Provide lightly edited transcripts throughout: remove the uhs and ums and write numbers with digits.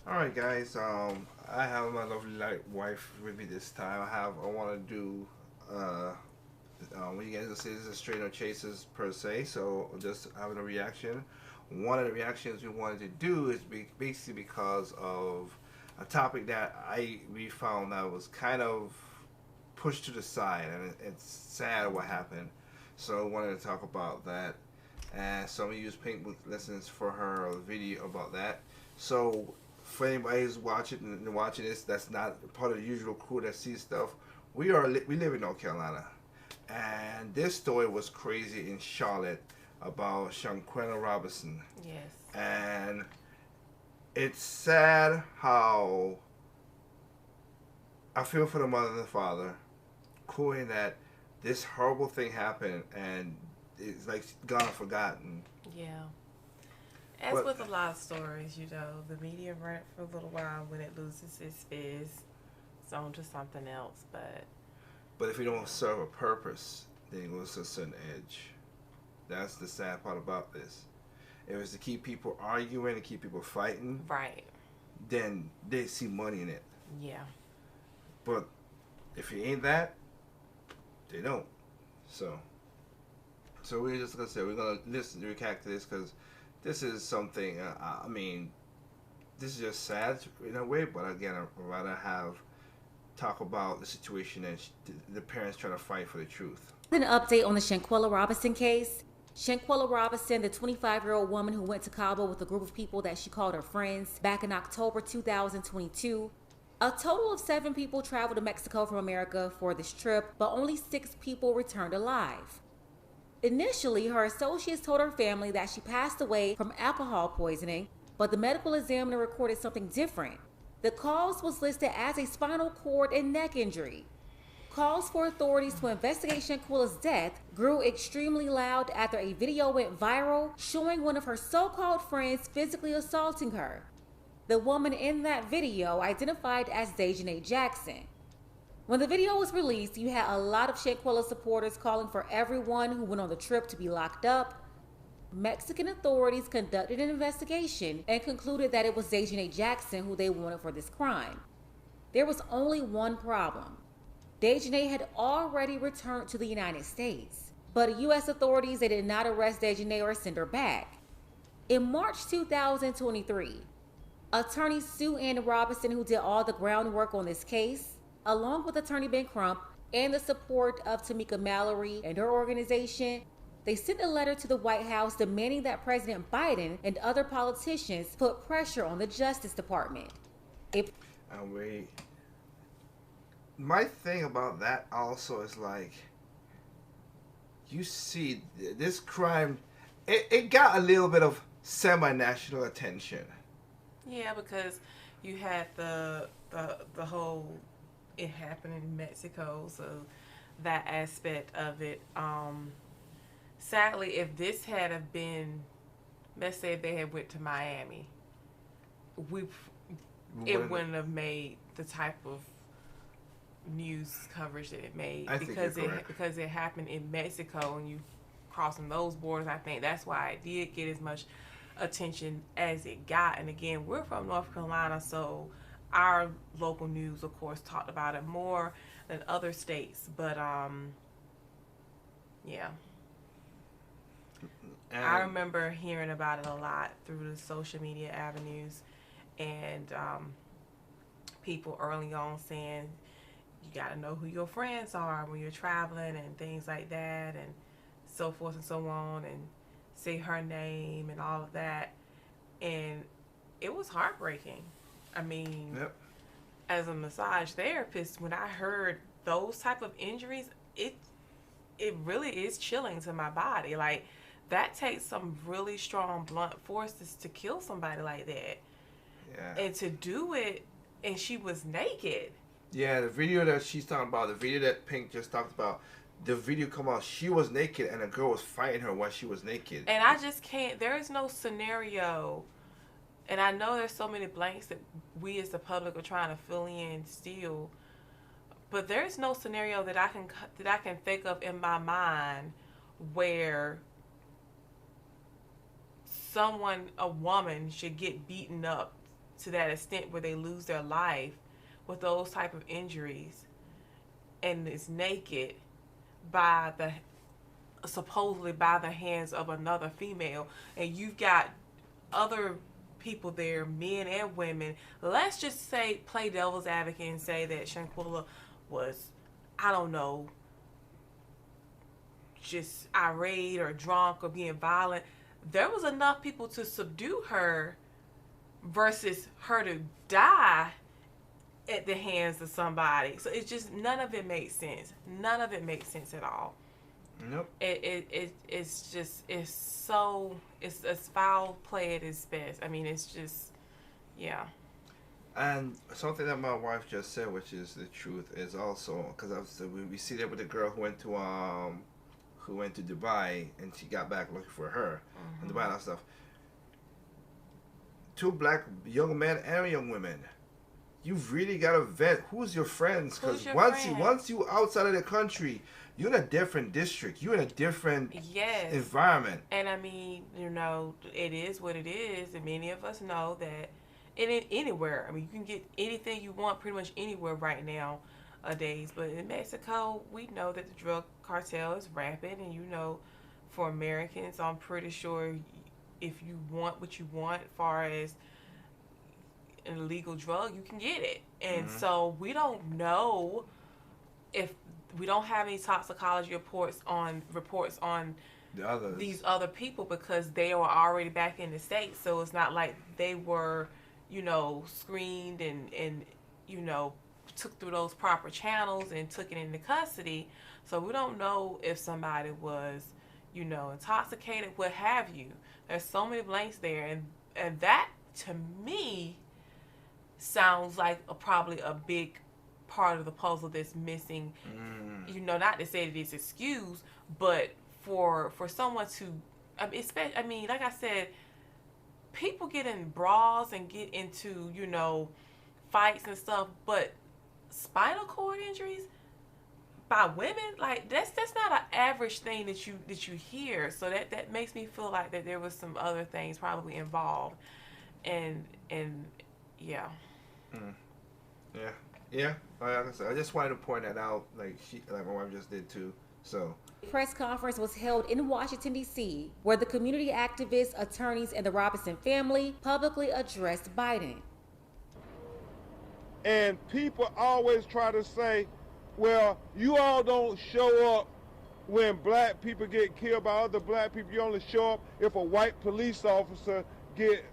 All right, guys. I have my lovely wife with me this time. I want to do. Uh, what you guys will say, this is straight no chasers per se. So just having a reaction. One of the reactions we wanted to do is basically because of a topic that we found that was kind of pushed to the side, and it's sad what happened. So I wanted to talk about that, and so we used Pinkbook lessons for her video about that. So for anybody who's watching this, that's not part of the usual crew that sees stuff. We live in North Carolina, and this story was crazy in Charlotte about Shaquell Robinson, Yes. and it's sad how I feel for the mother and the father, knowing that this horrible thing happened and it's like gone and forgotten. Yeah. As But with a lot of stories, the media run it for a little while. When it loses its fizz, it's on to something else. But but if you don't yeah, serve a purpose, then it goes to a certain edge. That's the sad part about this. If it's to keep people arguing and keep people fighting, right. then they see money in it. Yeah. But if it ain't that, they don't. So, so we're just gonna say we're gonna listen, react to this because this is something. I mean, this is just sad in a way, but again, I'd rather have talk about the situation and the parents trying to fight for the truth. An update on the Shanquella Robinson case. Shanquella Robinson, the 25-year-old woman who went to Cabo with a group of people that she called her friends back in October 2022. A total of 7 people traveled to Mexico from America for this trip, but only 6 people returned alive. Initially, her associates told her family that she passed away from alcohol poisoning, but the medical examiner recorded something different. The cause was listed as a spinal cord and neck injury. Calls for authorities to investigate Shanquella's death grew extremely loud after a video went viral showing one of her so-called friends physically assaulting her. The woman in that video identified as Dejanay Jackson. When the video was released, you had a lot of Shanquella supporters calling for everyone who went on the trip to be locked up. Mexican authorities conducted an investigation and concluded that it was Dejanay Jackson who they wanted for this crime. There was only one problem. Dejanay had already returned to the United States, but U.S. authorities they did not arrest Dejanay or send her back. In March 2023, attorney Sue Ann Robinson, who did all the groundwork on this case, along with attorney Ben Crump and the support of Tamika Mallory and her organization, they sent a letter to the White House demanding that President Biden and other politicians put pressure on the Justice Department. And we, my thing about that also is like, you see, this crime, it got a little bit of semi-national attention. Yeah, because you had the whole it happened in Mexico, so that aspect of it. Sadly, if this had have been, let's say if they had went to Miami, we it wouldn't have made the type of news coverage that it made I think because you're it correct. because it happened in Mexico and you crossing those borders. I think that's why it did get as much attention as it got. And again, we're from North Carolina, so our local news, of course, talked about it more than other states. But yeah, I And remember hearing about it a lot through the social media avenues and people early on saying you got to know who your friends are when you're traveling and things like that and so forth and so on and say her name and all of that. And it was heartbreaking. I mean, yep. as a massage therapist, when I heard those type of injuries, it really is chilling to my body. Like that takes some really strong blunt forces to kill somebody like that. Yeah. And to do it, and she was naked. Yeah, the video that she's talking about, the video that Pink just talked about, the video come out, she was naked and a girl was fighting her while she was naked. And I just can't, there is no scenario. And I know there's so many blanks that we as the public are trying to fill in still. But there's no scenario that I can think of in my mind where a woman should get beaten up to that extent where they lose their life with those type of injuries and is naked by the supposedly by the hands of another female, and you've got other people there, men and women. Let's just say, play devil's advocate and say that Shaquilla was, I don't know, just irate or drunk or being violent. There was enough people to subdue her versus her to die at the hands of somebody. So it's just, none of it makes sense. None of it makes sense at all. Nope. It's just, it's foul play at its best. I mean, it's just, yeah. And something that my wife just said, which is the truth, is also because we see that with the girl who went to Dubai and she got back looking for her in Dubai and all stuff. 2 black young men and young women. You've really got to vet who's your friends, because once you outside of the country, you're in a different district. You're in a different environment. And I mean, it is what it is, and many of us know that anywhere. I mean, you can get anything you want pretty much anywhere right nowadays. But in Mexico, we know that the drug cartel is rampant, and for Americans, I'm pretty sure if you want what you want, as far as an illegal drug, you can get it. And so we don't know, if we don't have any toxicology reports on these other people, because they were already back in the States. So it's not like they were, screened and took through those proper channels and took it into custody. So we don't know if somebody was, intoxicated, what have you. There's so many blanks there, and that to me sounds like probably a big part of the puzzle that's missing. Not to say that it's excused, but for someone to, like I said, people get in brawls and get into fights and stuff, but spinal cord injuries by women, like that's not an average thing that you hear. So that makes me feel like that there was some other things probably involved, and yeah. Yeah. Like I said, I just wanted to point that out, like my wife just did too. So. A press conference was held in Washington, D.C., where the community activists, attorneys, and the Robinson family publicly addressed Biden. And people always try to say, well, you all don't show up when black people get killed by other black people. You only show up if a white police officer get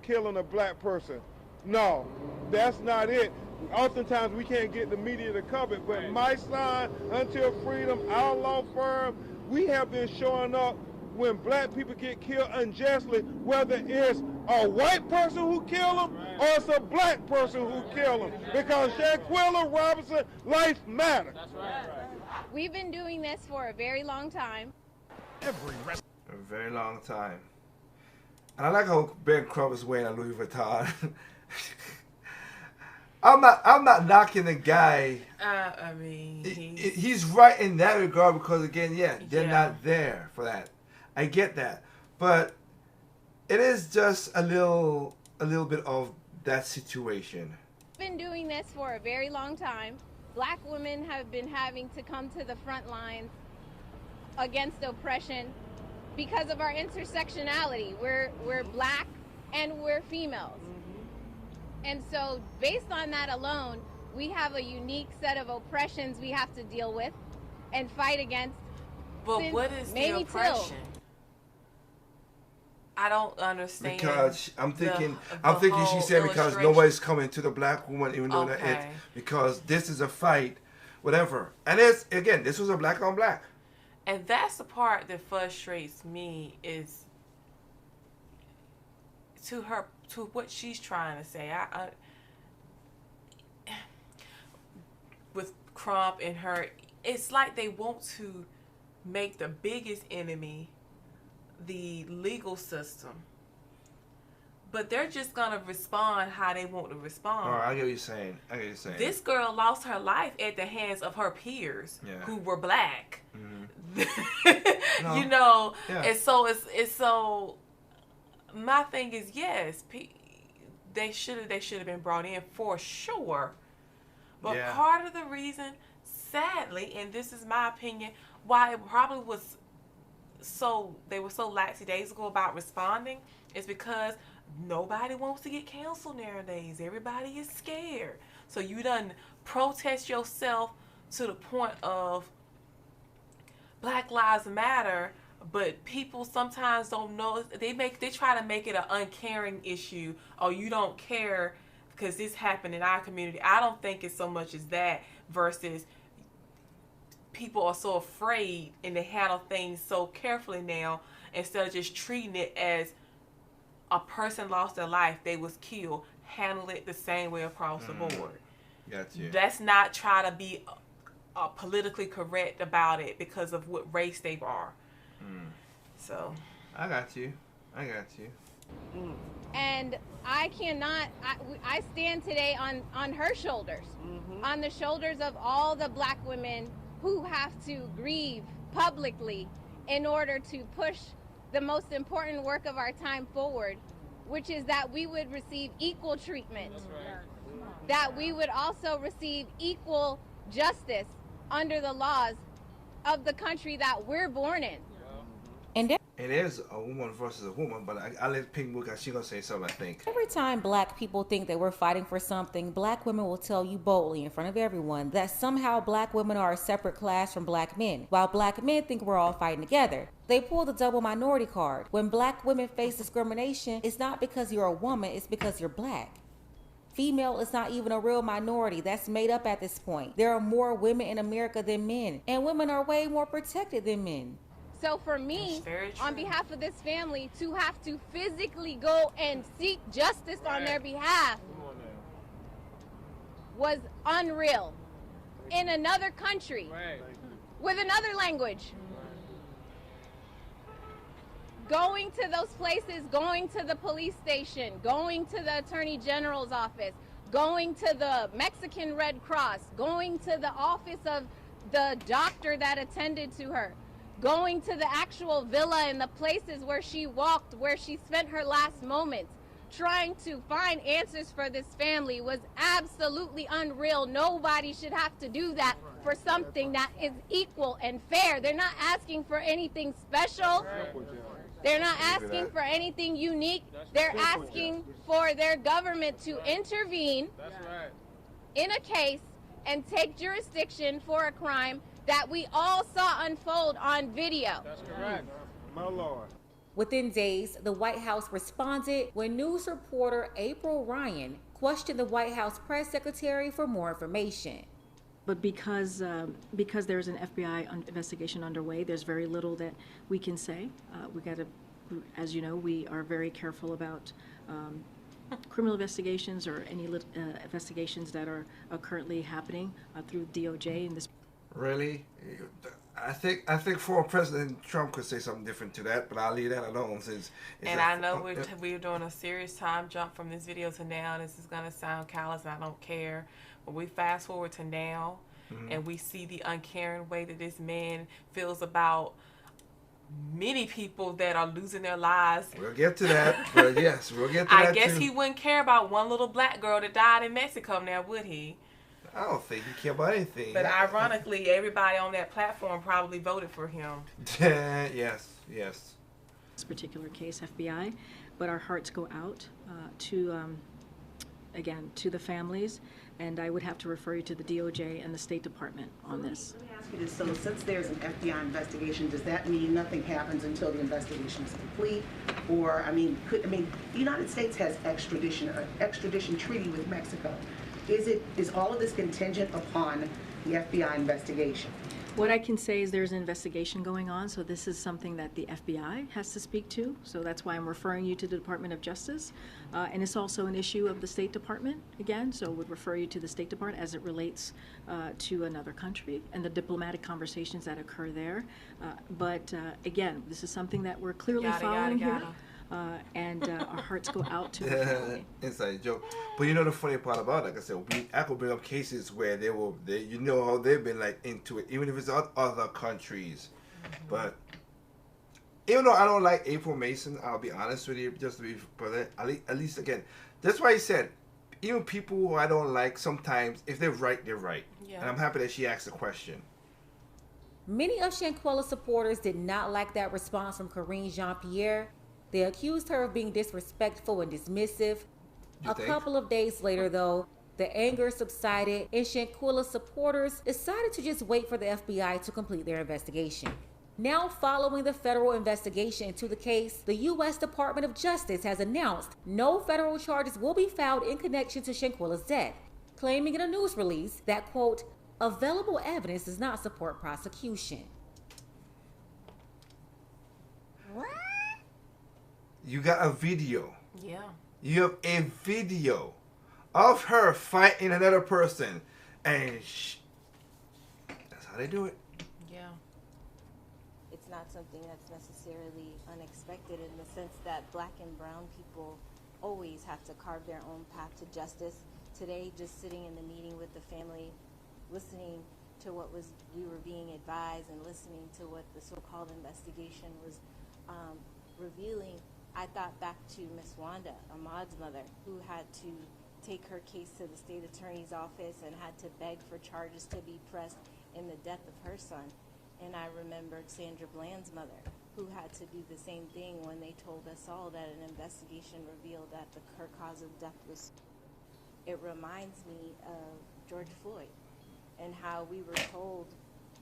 killing a black person. No, that's not it. Oftentimes we can't get the media to cover it, but my side, Until Freedom, our law firm, we have been showing up when black people get killed unjustly, whether it's a white person who killed them or it's a black person who killed them, because Shaquell Robinson, life matters. That's right. We've been doing this for a very long time. A very long time. And I like how Ben Crump is wearing a Louis Vuitton. I'm not knocking the guy. I mean, he's right in that regard, because again, they're not there for that. I get that, but it is just a little bit of that situation. We've been doing this for a very long time. Black women have been having to come to the front lines against oppression because of our intersectionality. We're black and we're females. And so based on that alone, we have a unique set of oppressions we have to deal with and fight against. But what is the oppression? I don't understand. Because I'm thinking she said because nobody's coming to the black woman, even though because this is a fight, whatever. And this was a black on black. And that's the part that frustrates me, is to what she's trying to say. I with Crump and her, it's like they want to make the biggest enemy the legal system, but they're just gonna respond how they want to respond. Oh, I get what you're saying. This girl lost her life at the hands of her peers who were black. And so it's so. My thing is, yes, they should have been brought in for sure. But Yeah. part of the reason, sadly, and this is my opinion, why it probably was they were so lackadaisical about responding is because nobody wants to get canceled nowadays. Everybody is scared. So you done protest yourself to the point of Black Lives Matter, but people sometimes don't know. They try to make it an uncaring issue. Oh, you don't care because this happened in our community. I don't think it's so much as that versus people are so afraid and they handle things so carefully now instead of just treating it as a person lost their life, they was killed. Handle it the same way across the board. Gotcha. Let's not try to be politically correct about it because of what race they are. So I got you. And I cannot, I stand today on her shoulders, on the shoulders of all the Black women who have to grieve publicly in order to push the most important work of our time forward, which is that we would receive equal treatment, that we would also receive equal justice under the laws of the country that we're born in. And It is a woman versus a woman, but I let Pink Book, she's going to say something, I think. every time Black people think that we're fighting for something, Black women will tell you boldly in front of everyone that somehow Black women are a separate class from Black men, while Black men think we're all fighting together. They pull the double minority card. When Black women face discrimination, it's not because you're a woman, it's because you're Black. Female is not even a real minority. That's made up at this point. There are more women in America than men, and women are way more protected than men. So for me, on behalf of this family, to have to physically go and seek justice on their behalf was unreal. In another country, with another language. Going to those places, going to the police station, going to the Attorney General's office, going to the Mexican Red Cross, going to the office of the doctor that attended to her, going to the actual villa and the places where she walked, where she spent her last moments, trying to find answers for this family was absolutely unreal. Nobody should have to do that for something that is equal and fair. They're not asking for anything special. They're not asking for anything unique. They're asking for their government to intervene in a case and take jurisdiction for a crime that we all saw unfold on video. That's correct. My Lord. Within days, the White House responded when news reporter April Ryan questioned the White House press secretary for more information. But because there's an FBI investigation underway, there's very little that we can say. We got to, as you know, we are very careful about criminal investigations or any investigations that are currently happening through DOJ in this. Really? I think former President Trump could say something different to that, but I'll leave that alone since. And I know we're doing a serious time jump from this video to now. This is gonna sound callous, and I don't care. But we fast forward to now, and we see the uncaring way that this man feels about many people that are losing their lives. We'll get to that, but yes, we'll get to that. I guess too. he wouldn't care about one little Black girl that died in Mexico now, would he? I don't think he cared about anything. But ironically, everybody on that platform probably voted for him. Yes. This particular case, FBI, but our hearts go out to the families, and I would have to refer you to the DOJ and the State Department on this. Let me ask you this. So since there's an FBI investigation, does that mean nothing happens until the investigation is complete? Or, the United States has extradition treaty with Mexico. Is all of this contingent upon the FBI investigation? What I can say is there's an investigation going on, so this is something that the FBI has to speak to. So that's why I'm referring you to the Department of Justice. And it's also an issue of the State Department, again, so would refer you to the State Department as it relates to another country and the diplomatic conversations that occur there. But again, this is something that we're clearly following here. And our hearts go out to the family. Inside joke. But you know the funny part about it, like I said, I could bring up cases where you know how they've been like into it, even if it's other countries. But even though I don't like April Mason, I'll be honest with you, just to be, but at least again, that's why I said, even people who I don't like, sometimes if they're right, they're right. Yeah. And I'm happy that she asked the question. Many of Shanquella's supporters did not like that response from Karine Jean-Pierre. They accused her of being disrespectful and dismissive. A couple of days later, though, the anger subsided and Shanquella's supporters decided to just wait for the FBI to complete their investigation. Now, following the federal investigation into the case, the U.S. Department of Justice has announced no federal charges will be filed in connection to Shanquella's death, claiming in a news release that, quote, available evidence does not support prosecution. What? You got a video. Yeah. You have a video of her fighting another person, and that's how they do it. Yeah. It's not something that's necessarily unexpected in the sense that black and brown people always have to carve their own path to justice. Today, just sitting in the meeting with the family, listening to what we were being advised and listening to what the so-called investigation was revealing, I thought back to Miss Wanda, Ahmaud's mother, who had to take her case to the state attorney's office and had to beg for charges to be pressed in the death of her son. And I remembered Sandra Bland's mother, who had to do the same thing when they told us all that an investigation revealed that her cause of death was. It reminds me of George Floyd and how we were told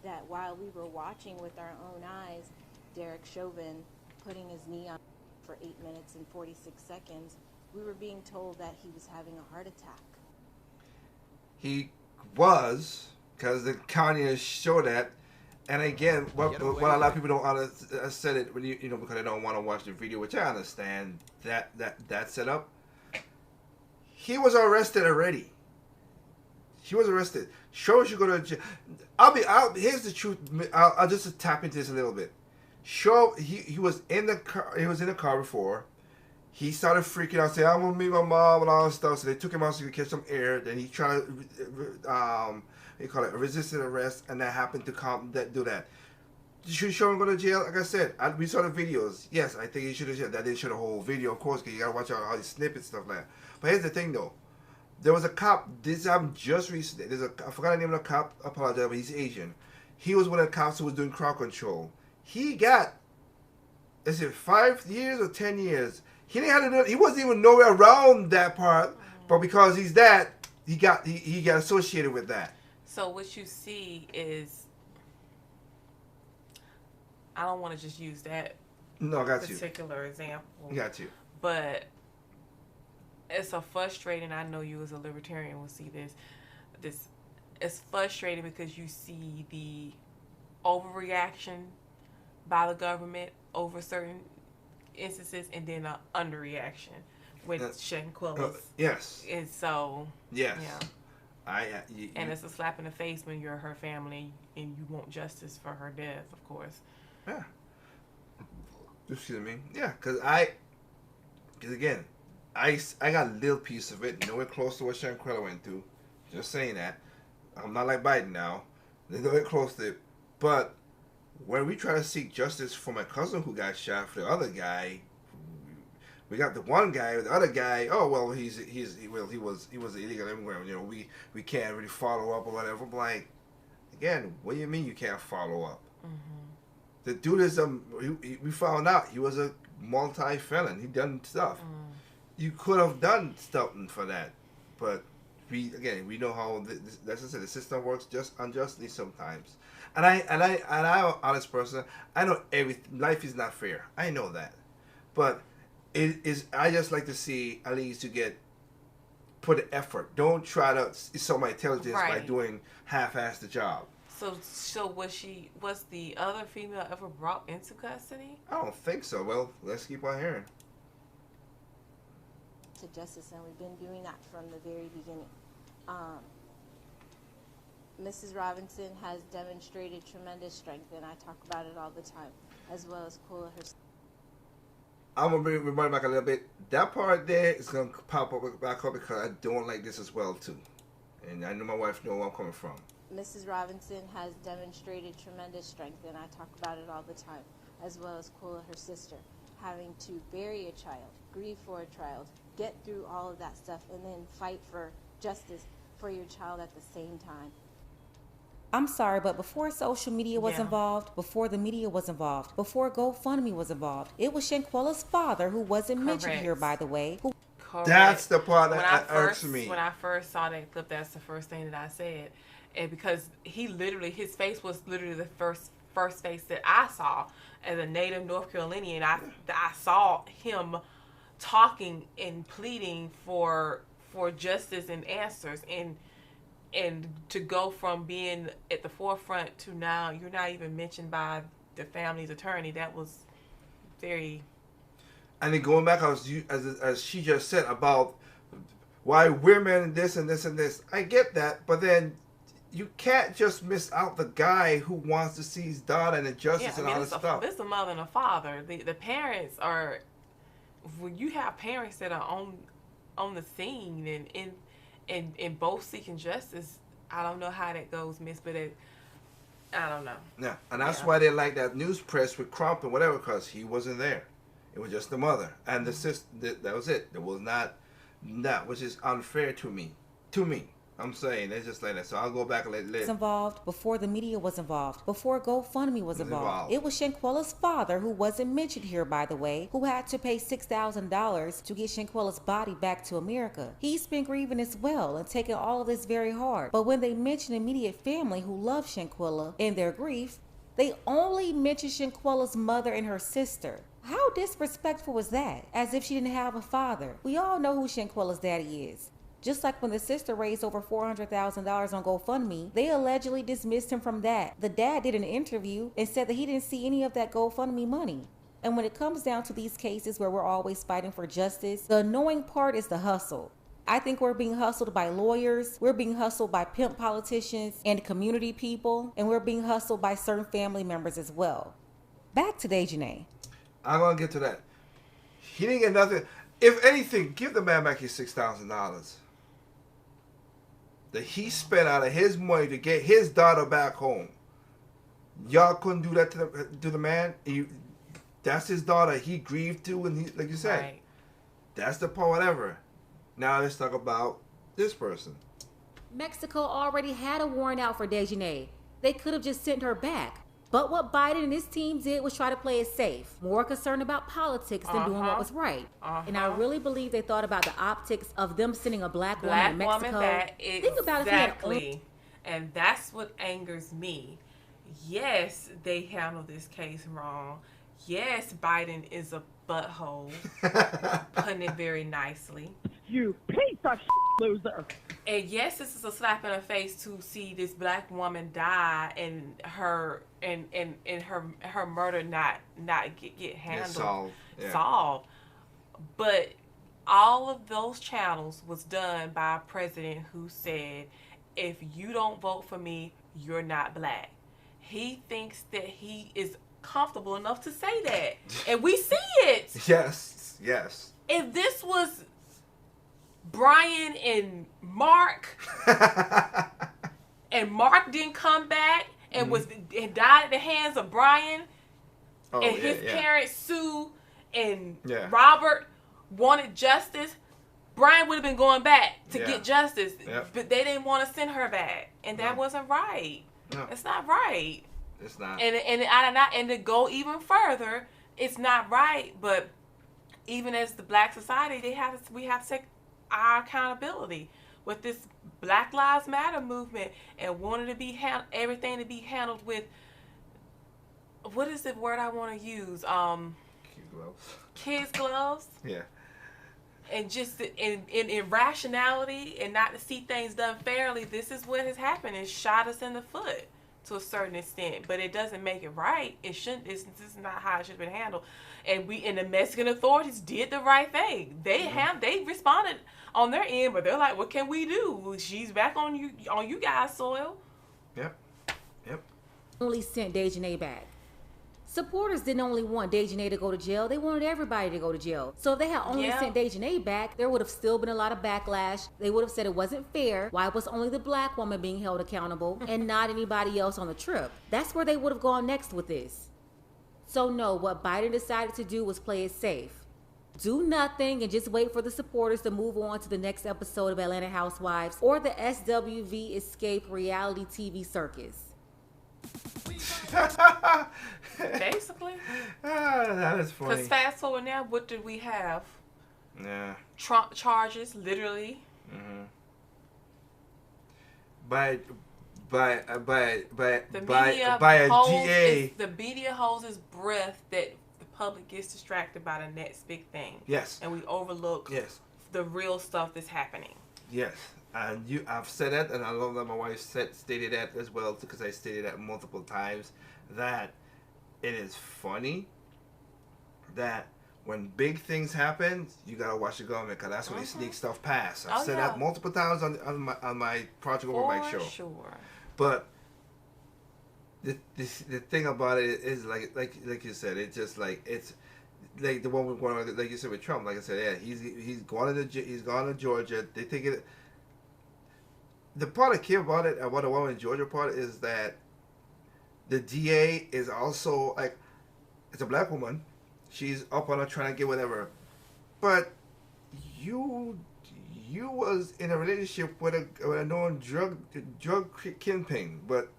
that while we were watching with our own eyes Derek Chauvin putting his knee on for 8 minutes and 46 seconds, we were being told that he was having a heart attack. He was, because the county showed that. And again, what a lot of people don't understand, said it when you know, because they don't want to watch the video, which I understand that setup. He was arrested already. He was arrested. Shows you go to jail. Here's the truth. I'll just tap into this a little bit. He was in the car. He was in the car before. He started freaking out, saying, "I'm gonna meet my mom" and all that stuff. So they took him out so he could catch some air. Then he tried to resisted arrest, and that happened to do that. Should you show him go to jail? Like I said, we saw the videos. Yes, I think he should have. That didn't show the whole video, of course, because you gotta watch out all these snippets stuff like that. But here's the thing, though. There was a cop. This happened just recently. I forgot the name of the cop. I apologize, but he's Asian. He was one of the cops who was doing crowd control. He got, is it 5 years or 10 years? He didn't have to do it. He wasn't even nowhere around that part. But because he's that, he got associated with that. So what you see is, I don't want to just use that particular example. Got you. But it's a frustrating. I know you as a libertarian will see this. It's frustrating because you see the overreaction by the government over certain instances, and then an underreaction with Shanquella's. Yes. And so. Yes. Yeah. And it's a slap in the face when you're her family and you want justice for her death, of course. Yeah. Excuse me. Yeah, because again, I got a little piece of it, nowhere close to what Shanquella went through. Just saying that. I'm not like Biden now. They're nowhere close to it. But when we try to seek justice for my cousin who got shot, for the other guy, we got the one guy, the other guy. Oh well, he was illegal immigrant. You know, we can't really follow up or whatever. But like, again, what do you mean you can't follow up? Mm-hmm. The dude is we found out he was a multi-felon. He done stuff. You could have done something for that, but we know how that's the system works just unjustly sometimes. And I'm an honest person. I know life is not fair. I know that, but it is. I just like to see at least you put the effort. Don't try to insult my intelligence by doing half-ass the job. So was the other female ever brought into custody? I don't think so. Well, let's keep on hearing. To justice, and we've been doing that from the very beginning. Mrs. Robinson has demonstrated tremendous strength, and I talk about it all the time, as well as Kula herself. I'm going to remind back a little bit. That part there is going to pop back up because I don't like this as well, too. And I know my wife knows where I'm coming from. Mrs. Robinson has demonstrated tremendous strength, and I talk about it all the time, as well as Quilla, her sister, having to bury a child, grieve for a child, get through all of that stuff, and then fight for justice for your child at the same time. I'm sorry, but before social media was Yeah. involved, before the media was involved, before GoFundMe was involved, it was Shanquella's father, who wasn't mentioned Correct. here, by the way, who Correct. That's the part When that I irks first, me. When I first saw that clip, that's the first thing that I said, and because his face was literally the first face that I saw as a native North Carolinian. I saw him talking and pleading for justice and answers, and to go from being at the forefront to now you're not even mentioned by the family's attorney. That was very. And then going back, as she just said about why women and this and this and this. I get that, but then you can't just miss out the guy who wants to see his daughter and the justice and all this stuff. It's a mother and a father. The parents are. When you have parents that are on the scene and both seeking justice, I don't know how that goes, Miss, but I don't know. Yeah, and that's why they like that news press with Crump and whatever, because he wasn't there. It was just the mother and the sister. That was it. There was not that, which is unfair to me. I'm saying it's just like that. So I'll go back and let was involved, before the media was involved, before GoFundMe was involved. It was Shanquella's father, who wasn't mentioned here, by the way, who had to pay $6,000 to get Shanquella's body back to America. He's been grieving as well and taking all of this very hard. But when they mention immediate family who love Shanquella in their grief, they only mention Shanquella's mother and her sister. How disrespectful was that? As if she didn't have a father. We all know who Shanquella's daddy is. Just like when the sister raised over $400,000 on GoFundMe, they allegedly dismissed him from that. The dad did an interview and said that he didn't see any of that GoFundMe money. And when it comes down to these cases where we're always fighting for justice, the annoying part is the hustle. I think we're being hustled by lawyers, we're being hustled by pimp politicians and community people, and we're being hustled by certain family members as well. Back to Dejanay. I'm going to get to that. He didn't get nothing. If anything, give the man back his $6,000 that he spent out of his money to get his daughter back home. Y'all couldn't do that to the man. That's his daughter. He grieved too, and he, like you said, Right. That's the part. Whatever. Now let's talk about this person. Mexico already had a warrant out for Dejanay. They could have just sent her back. But what Biden and his team did was try to play it safe, more concerned about politics than doing what was right. And I really believe they thought about the optics of them sending a black woman to Mexico. Think about exactly. And that's what angers me. Yes, they handled this case wrong. Yes, Biden is a butthole, putting it very nicely. You piece of loser. And yes, this is a slap in the face to see this black woman die and her murder not get handled, solved. But all of those channels was done by a president who said, if you don't vote for me, you're not black. He thinks that he is comfortable enough to say that. And we see it. Yes. If this was Brian and Mark, and Mark didn't come back and died at the hands of Brian, and his parents, Sue and Robert, wanted justice, Brian would have been going back to get justice, but they didn't want to send her back, and that wasn't right. No. It's not right. It's not. And to go even further, it's not right. But even as the Black society, we have to take our accountability with this Black Lives Matter movement and wanting to be everything to be handled with, what is the word I want to use? Kids gloves. Yeah. And just in irrationality and not to see things done fairly, this is what has happened. It shot us in the foot to a certain extent, but it doesn't make it right. It shouldn't. This is not how it should have been handled. And the Mexican authorities did the right thing. They responded on their end, but they're like, what can we do? She's back on you guys' soil. Yep. Only sent Dejanay back. Supporters didn't only want Dejanay to go to jail, they wanted everybody to go to jail. So if they had only sent Dejanay back, there would have still been a lot of backlash. They would have said it wasn't fair. Why was only the black woman being held accountable and not anybody else on the trip? That's where they would have gone next with this. So no, what Biden decided to do was play it safe. Do nothing and just wait for the supporters to move on to the next episode of Atlanta Housewives or the SWV Escape reality TV circus. Basically. That is funny. Because fast forward now, what did we have? Yeah. Trump charges, literally. Mm-hmm. But The by media a DA. The media holds its breath that the public gets distracted by the next big thing. Yes. And we overlook the real stuff that's happening. Yes. And I've said that, and I love that my wife stated that as well, because I stated that multiple times, that it is funny that when big things happen, you gotta watch the government, because that's when they sneak stuff past. I've said that multiple times on my Project Over Mike show. Sure. But the thing about it is like you said, it's just like it's like the one we're going, like you said with Trump. Like I said, yeah, he's gone to Georgia. They think it. The part I care about it, and what the one in Georgia part is that the DA is also like, it's a black woman. She's up on her trying to get whatever, but you was in a relationship with a known drug kingpin, but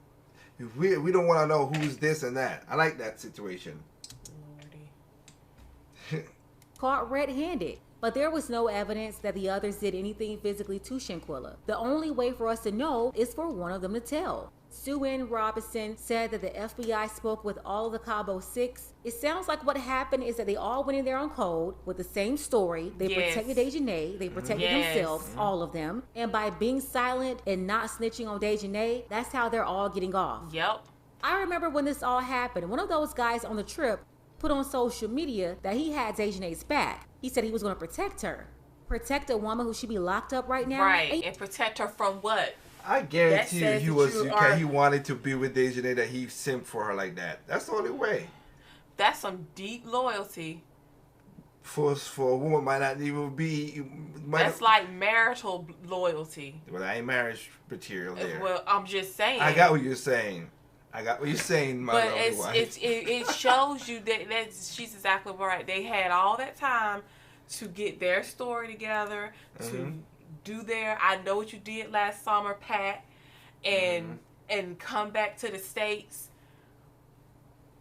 we don't want to know who's this and that. I like that situation. Lordy. Caught red-handed. But there was no evidence that the others did anything physically to Shaquell. The only way for us to know is for one of them to tell. Shaquell Robinson said that the FBI spoke with all of the Cabo Six. It sounds like what happened is that they all went in there on code with the same story. They protected Dejanay. They protected themselves, all of them. And by being silent and not snitching on Dejanay, that's how they're all getting off. Yep. I remember when this all happened, one of those guys on the trip put on social media that he had Dejanay's back. He said he was going to protect her. Protect a woman who should be locked up right now. Right, and protect her from what? I guarantee you he wanted to be with Dejanay, that he simped for her like that. That's the only way. That's some deep loyalty. For a woman might not even be. That's like marital loyalty. Well, that ain't marriage material there. Well, I'm just saying. I got what you're saying. My lovely wife. It shows you that she's exactly right. They had all that time to get their story together, to do their I know what you did last summer, Pat, and come back to the States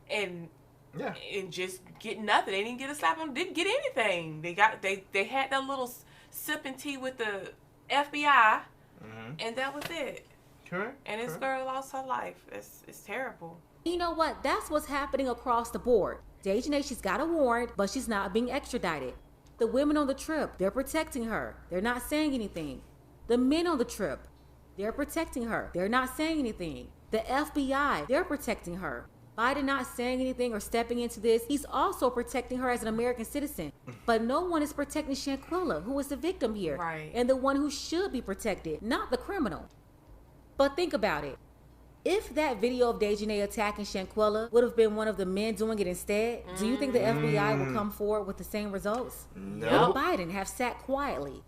and just get nothing. They didn't get a slap on, didn't get anything. They had that little sipping tea with the FBI, and that was it. Correct. And this girl lost her life. It's terrible. You know what? That's what's happening across the board. Dejanay, she's got a warrant, but she's not being extradited. The women on the trip, they're protecting her. They're not saying anything. The men on the trip, they're protecting her. They're not saying anything. The FBI, they're protecting her. Biden not saying anything or stepping into this, he's also protecting her as an American citizen. But no one is protecting Shaquell, who is the victim here. Right. And the one who should be protected, not the criminal. But think about it. If that video of Dejanay attacking Shaquell would have been one of the men doing it instead, do you think the FBI will come forward with the same results? No. Would Biden have sat quietly?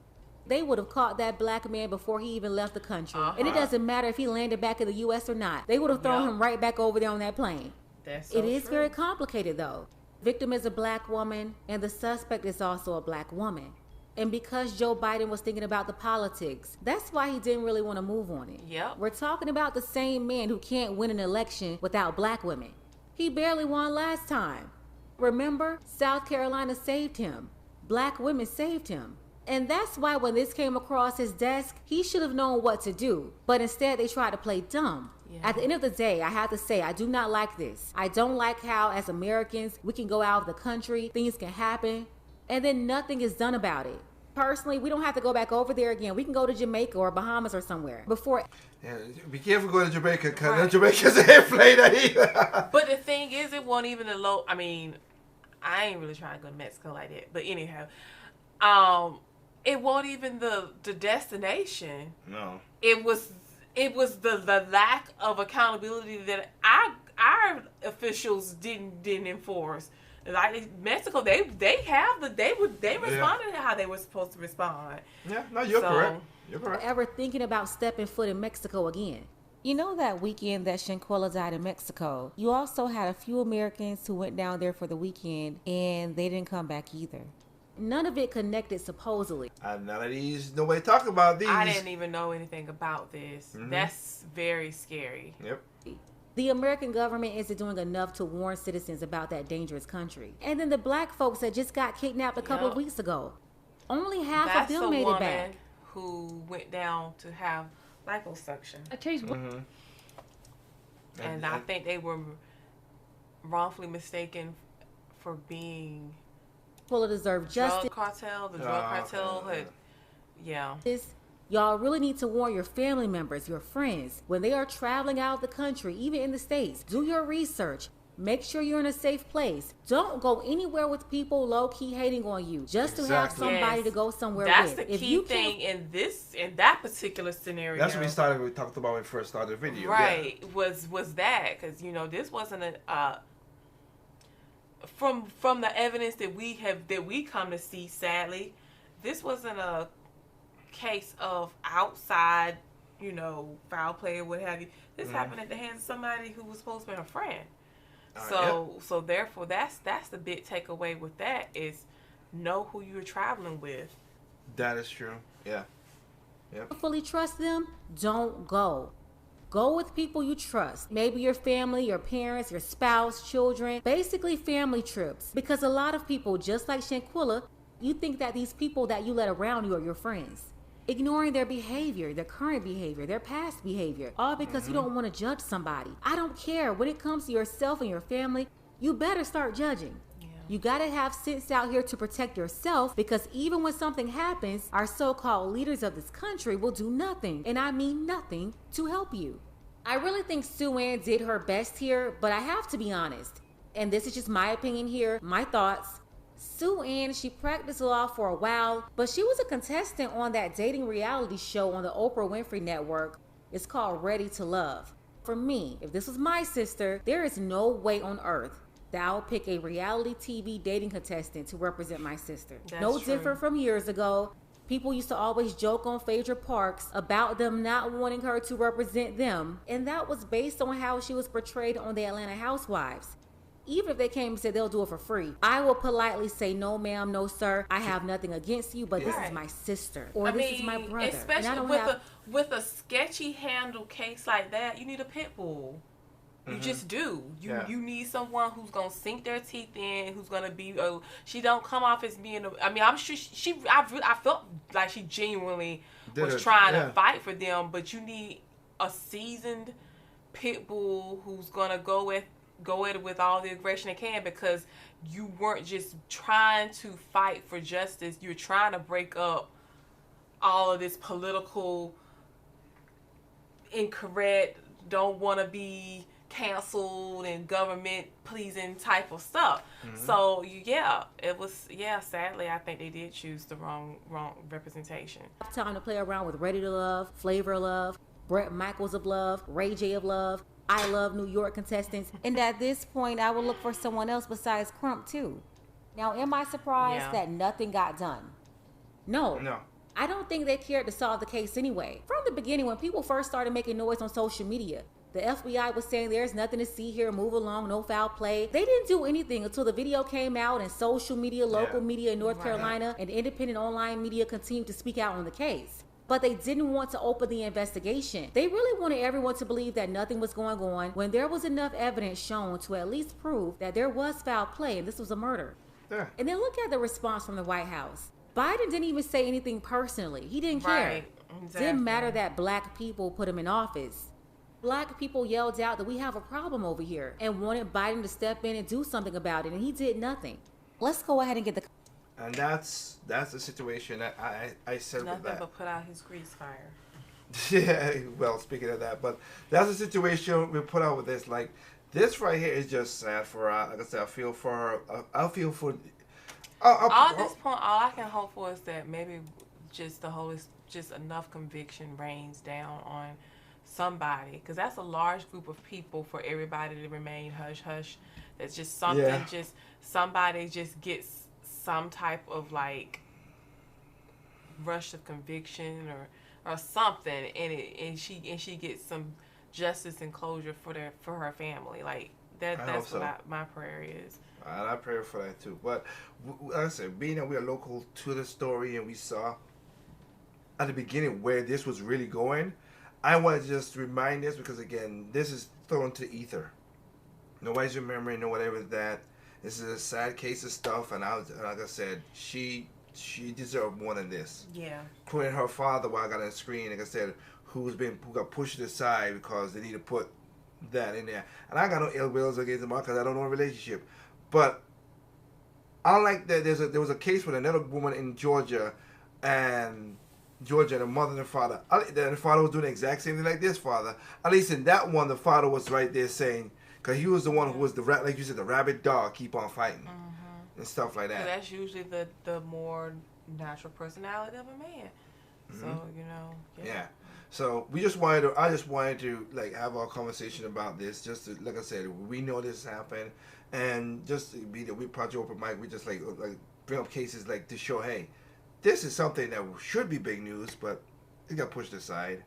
They would have caught that black man before he even left the country. And it doesn't matter if he landed back in the U.S. or not. They would have thrown him right back over there on that plane. That's so It is true. very complicated, though. Victim is a black woman, and the suspect is also a black woman. And because Joe Biden was thinking about the politics, that's why he didn't really want to move on it. Yep. We're talking about the same man who can't win an election without black women. He barely won last time. Remember? South Carolina saved him. Black women saved him. And that's why when this came across his desk, he should have known what to do. But instead, they tried to play dumb. Yeah. At the end of the day, I have to say, I do not like this. I don't like how, as Americans, we can go out of the country, things can happen, and then nothing is done about it. Personally, we don't have to go back over there again. We can go to Jamaica or Bahamas or somewhere before. Yeah, be careful going to Jamaica, because Jamaica's an airplane either. But the thing is, it wasn't even the low. I mean, I ain't really trying to go to Mexico like that. But anyhow, it wasn't even the destination. No. It was the lack of accountability that our officials didn't enforce. Like Mexico, they responded how they were supposed to respond. Yeah, no, you're correct. You're correct. Ever thinking about stepping foot in Mexico again? You know that weekend that Shaquell died in Mexico, you also had a few Americans who went down there for the weekend and they didn't come back either. None of it connected supposedly. None of these, nobody talk about these. I didn't even know anything about this. Mhm. That's very scary. Yep. The American government isn't doing enough to warn citizens about that dangerous country. And then the black folks that just got kidnapped a couple of weeks ago, only half That's of them a made woman it back. who went down to have liposuction. I tell you what. Mm-hmm. And I think they were wrongfully mistaken for being Full of deserved justice. drug cartel. The drug cartel had, yeah. Y'all really need to warn your family members, your friends, when they are traveling out of the country, even in the States. Do your research. Make sure you're in a safe place. Don't go anywhere with people low-key hating on you just to have somebody to go somewhere That's with. the key thing in that particular scenario. That's what we talked about when we first started the video. Right, yeah. was that, because this wasn't a from the evidence that we come to see, sadly, this wasn't a case of outside, foul play or what have you. This happened at the hands of somebody who was supposed to be a friend. So therefore, that's the big takeaway with that is know who you're traveling with. That is true. Yeah. Yep. Fully trust them, don't go. Go with people you trust. Maybe your family, your parents, your spouse, children. Basically family trips. Because a lot of people, just like Shaquell, you think that these people that you let around you are your friends. Ignoring their behavior, their current behavior, their past behavior, all because you don't want to judge somebody. I don't care. When it comes to yourself and your family, you better start judging. Yeah. You gotta have sense out here to protect yourself, because even when something happens, our so-called leaders of this country will do nothing, and I mean nothing, to help you. I really think Sue Ann did her best here, but I have to be honest, and this is just my opinion here, my thoughts. Sue Ann, she practiced law for a while, but she was a contestant on that dating reality show on the Oprah Winfrey Network. It's called Ready to Love. For me, if this was my sister, there is no way on earth that I would pick a reality TV dating contestant to represent my sister. That's no true. different from years ago. People used to always joke on Phaedra Parks about them not wanting her to represent them, and that was based on how she was portrayed on the Atlanta Housewives. Even if they came and said they'll do it for free, I will politely say, no ma'am, no sir, I have nothing against you, but this is my sister, or this is my brother. Especially with a sketchy handle case like that, you need a pit bull. You just do. You need someone who's gonna sink their teeth in, who's gonna be. She don't come off as being. I'm sure I felt like she genuinely was trying to fight for them, but you need a seasoned pit bull who's gonna go at it with all the aggression it can, because you weren't just trying to fight for justice. You're trying to break up all of this political incorrect, don't want to be canceled and government pleasing type of stuff. So sadly I think they did choose the wrong representation. Time to play around with Ready to Love, Flavor of Love, Bret Michaels of Love, Ray J of Love, I Love New York contestants, and at this point I would look for someone else besides Crump too. Now, am I surprised that nothing got done? No. I don't think they cared to solve the case anyway. From the beginning, when people first started making noise on social media, the FBI was saying there's nothing to see here, move along, no foul play. They didn't do anything until the video came out and social media, local media in North Carolina, and independent online media continued to speak out on the case. But they didn't want to open the investigation. They really wanted everyone to believe that nothing was going on when there was enough evidence shown to at least prove that there was foul play and this was a murder. Yeah. And then look at the response from the White House. Biden didn't even say anything personally. He didn't care. Exactly. Didn't matter that black people put him in office. Black people yelled out that we have a problem over here and wanted Biden to step in and do something about it, and he did nothing. Let's go ahead and get the... And that's the situation that I said nothing with that. but put out his grease fire. Yeah, well, speaking of that, but that's the situation we put out with this. Like, this right here is just sad for like I said, I feel for her. I feel for... At this point, all I can hope for is that maybe just enough conviction rains down on somebody, because that's a large group of people for everybody to remain hush hush. That's just something, just somebody just gets some type of like rush of conviction or something, and she gets some justice and closure for her family. Like I hope that's so. what my prayer is. I pray for that too. But like I said, being that we are local to the story and we saw at the beginning where this was really going, I want to just remind this because again, this is thrown to ether. Nobody's remembering or whatever that. This is a sad case of stuff, and like I said, she deserved more than this. Yeah. Including her father, while I got on the screen, like I said, who got pushed aside because they need to put that in there. And I got no ill wills against them because I don't know a relationship. But I like that there was a case with another woman in Georgia, and the mother and the father. The father was doing the exact same thing like this father. At least in that one, the father was right there saying, because he was the one who was like you said, the rabid dog, keep on fighting and stuff like that. That's usually the more natural personality of a man. So Yeah. So I just wanted to like have our conversation about this. Just to, like I said, we know this happened, and just to be that we Project Open Mic, we just like bring up cases like to show, hey, this is something that should be big news, but it got pushed aside,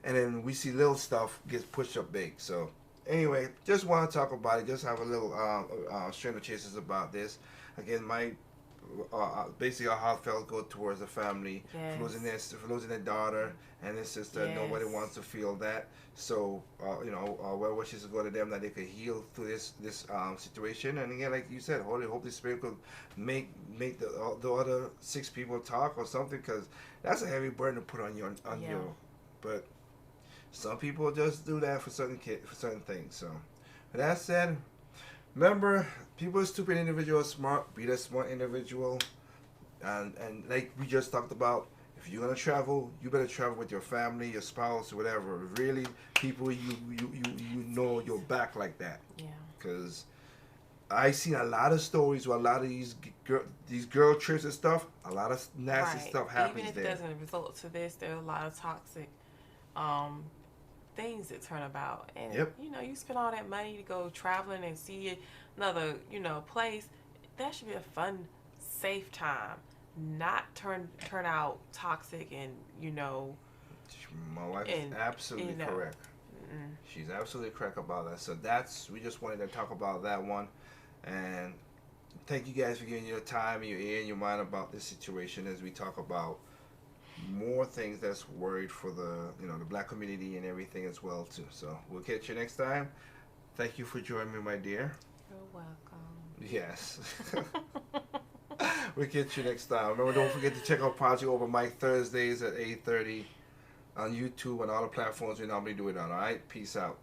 and then we see little stuff gets pushed up big. So anyway, just want to talk about it. Just have a little string of chases about this. Again, my basically our heartfelt go towards the family for losing their daughter and their sister. Yes. Nobody wants to feel that. So well wishes to go to them that they could heal through this situation. And again, like you said, hope the Spirit could make the other 6 people talk or something, because that's a heavy burden to put on you. But some people just do that for certain things. So with that said, remember, people are stupid, individuals smart. Be that smart individual. And like we just talked about, if you're gonna travel, you better travel with your family, your spouse, or whatever. Really, people you know your back like that. Yeah. Because I've seen a lot of stories where a lot of these girl trips and stuff, a lot of nasty stuff happens Even if there. it doesn't result to this, there are a lot of toxic things that turn about. And you spend all that money to go traveling and see another place. That should be a fun, safe time, not turn out toxic and My wife is absolutely correct. She's absolutely correct about that. So we just wanted to talk about that one, and thank you guys for giving your time, your ear, and your mind about this situation as we talk about more things that's worried for the the black community and everything as well too. So we'll catch you next time. Thank you for joining me, my dear. You're welcome. Yes. We'll catch you next time. Remember, don't forget to check out Project Open Mic Thursdays at 8:30 on YouTube and all the platforms we normally do it on. All right, peace out.